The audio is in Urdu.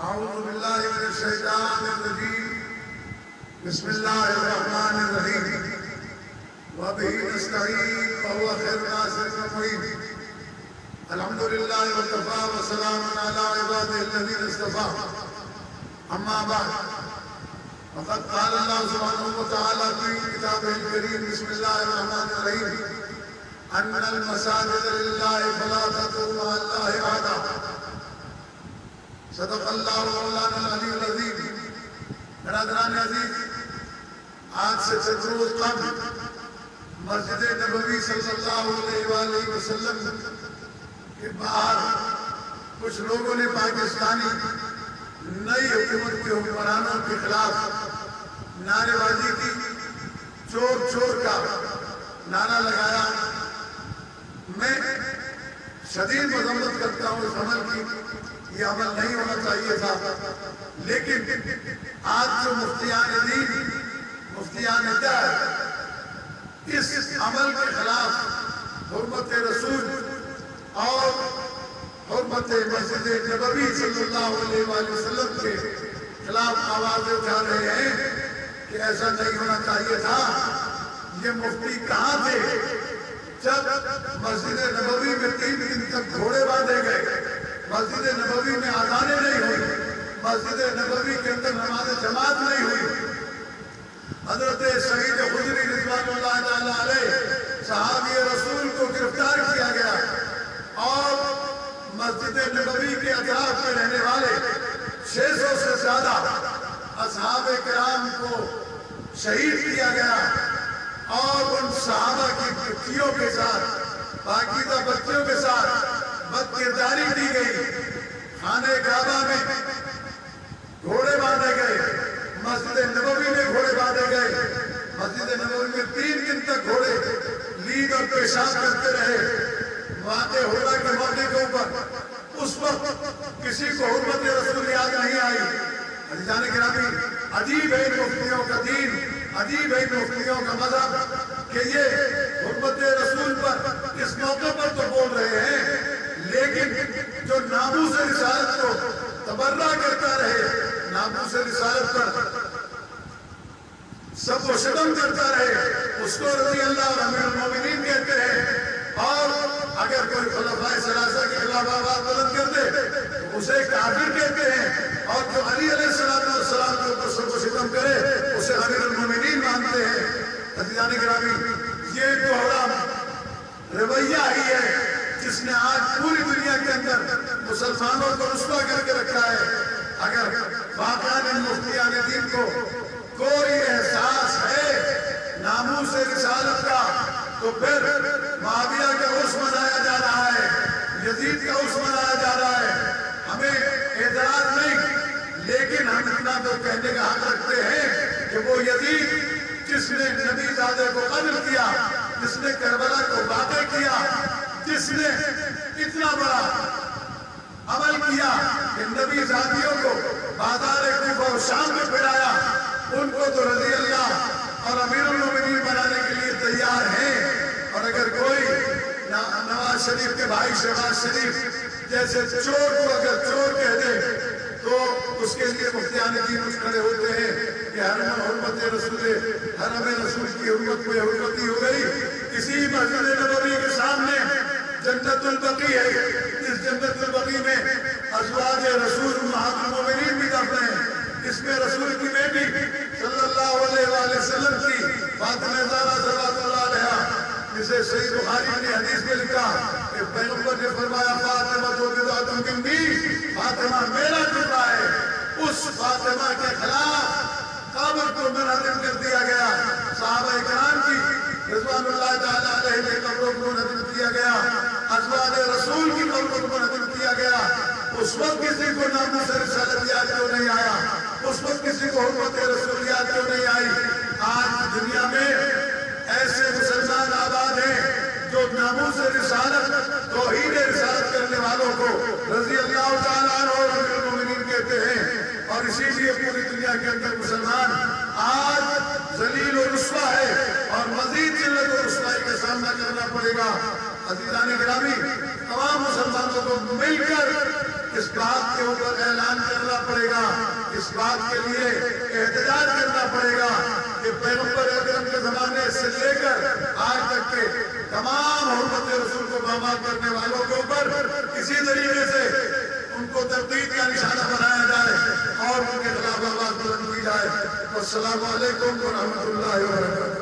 اعوذ باللہ من الشیطان الرجیم بسم اللہ الرحمن الرحیم وبہ نستعین وهو خیر الناصر المعین الحمد للہ وکفی وسلام علی عبادہ الذین اصطفی اما بعد فقد قال اللہ سبحانہ وتعالی فی کتابہ الکریم بسم اللہ الرحمن الرحیم ان المساجد للہ فلا تدعوا مع اللہ احدا صدق اللہ مولانا العلی العظیم۔ برادران عزیز، آج سے چند روز قبل مسجد نبوی صلی اللہ علیہ وآلہ وسلم کے باہر کچھ لوگوں نے پاکستانی نئی حکومت کے حکمرانوں کے خلاف نعرے بازی کی، چور چور کا نعرہ لگایا۔ میں شدید مذمت کرتا ہوں اس عمل کی، یہ عمل نہیں ہونا چاہیے تھا، لیکن آج جو مفتیان دین، مفتیان دہر اس عمل کے خلاف حرمت رسول اور حرمت مسجد نبوی صلی اللہ علیہ وآلہ وسلم کے خلاف آوازیں اٹھا رہے ہیں کہ ایسا نہیں ہونا چاہیے تھا۔ یہ مفتی کہاں تھے جب مسجد نبوی میں 3 دن تک گھوڑے باندھے گئے، مسجد نبوی میں اذانیں نہیں ہوئی، مسجد نبوی کے اندر نماز جماعت نہیں ہوئی۔ حضرت سعید خدری رضوان اللہ تعالیٰ علیہ صحابی رسول کو گرفتار کیا گیا اور مسجد نبوی کے اطراف میں رہنے والے 600 سے زیادہ اصحاب کرام کو شہید کیا گیا اور ان صحابہ کی بچیوں کے ساتھ، پاکیزہ بچیوں کے ساتھ بدکرداری کی گئی۔ خانہ کعبہ میں گھوڑے باندھے گئے، مسجد نبوی میں گھوڑے باندھے گئے، مسجد نبوی میں 3 دن تک گھوڑے لید اور پیشاب کرتے رہے۔ واقع ہوگا کے موقع کے اوپر اس وقت کسی کو حرمت رسول یاد نہیں آئی۔ عزیزان گرامی، عجیب ہے مفتیوں کا دین، عجیب ہے مفتیوں کا مذہب کہ یہ حرمت رسول پر اس موقع پر تو بول رہے ہیں، لیکن جو ناموس رسالت کو تبرہ کرتا رہے، ناموس رسالت پر سب و شتم کرتا رہے، اس کو رضی اللہ اور امیر المومنین کہتے ہیں۔ اور اگر کوئی خلفائے ثلاثہ کے خلاف آواز بلند کر دے تو اسے کافر کہتے ہیں، اور جو علی علیہ السلام کے اوپر سب و شتم کرے اسے امیر المومنین مانتے ہیں۔ عزیزان گرامی، یہ دوہرا رویہ ہی ہے جس نے آج پوری دنیا کے اندر مسلمانوں کو رسوا کر کے رکھا ہے۔ اگر واقعاً ان مفتیان دین کو کوئی احساس ہے ناموس رسالت کا تو پھر معاویہ کا عرس منایا جا رہا ہے، یزید کا عرس منایا جا رہا ہے، ہمیں اعتراض نہیں، لیکن ہم اتنا تو کہنے کا حق رکھتے ہیں کہ وہ یزید جس نے نبی زادے کو قتل کیا، جس نے کربلا کو واقع کیا، جس نے اتنا بڑا عمل کیا کہ نبی زادیوں کو بازار کوفہ و شام میں پھرایا، ان کو تو رضی اللہ اور امیر المومنین بنانے کے لیے تیار ہیں۔ اور اگر کوئی نواز شریف کے بھائی شہباز شریف جیسے چور کو اگر چور کہہ دے تو اس کے لیے مفتیان دین اٹھ کھڑے ہوتے ہیں کہ حرمت رسول کی حرمت میں حرمتی ہو گئی۔ اسی مسجد نبوی کے سامنے جنت البقیع ہے، اس جنت البقیع میں ازواج رسول امہات المومنین بھی دفن ہیں، اس میں رسول کی بیٹی صلی اللہ علیہ وآلہ وسلم کی فاطمہ زہرا صلوات اللہ علیہا، جسے صحیح بخاری نے حدیث میں لکھا کہ پیغمبر نے فرمایا فاطمہ تو بضعۃ منی، فاطمہ میرا ٹکڑا ہے۔ اس فاطمہ کے خلاف قبر کو منہدم کر دیا گیا، صحابہ کرام کی رضوان اللہ تعالیٰ علیہ کی قبروں کو منہدم کیا گیا، ازواج رسول کی قبروں کو منہدم کیا گیا۔ اس وقت کسی کو ناموس رسالت یاد کیوں نہیں آیا؟ اس وقت کسی کو حرمت رسول یاد کیوں نہیں آئی؟ آج دنیا میں ایسے مسلمان آباد ہیں جو ناموس رسالت، توحید رسالت کرنے والوں کو رضی اللہ تعالیٰ عنہ اور امیر المومنین کہتے ہیں، اور اسی لیے پوری دنیا کے اندر مسلمان آج ذلیل و رسوا ہے اور مزید ذلت و رسوائی کا سامنا کرنا پڑے گا۔ عزیزان گرامی، تمام مسلمانوں کو مل کر اس بات کے اوپر اعلان کرنا پڑے گا، اس بات کے لیے احتجاج کرنا پڑے گا کہ پیغمبر اکرم کے زمانے سے لے کر آج تک کے تمام حرمت رسول کو پامال کرنے والوں کے اوپر کسی طریقے سے ان کو تردید کا نشانہ بنایا جائے اور ان کے خلاف آواز بلند کی جائے۔ والسلام علیکم ورحمۃ اللہ وبرکاتہ۔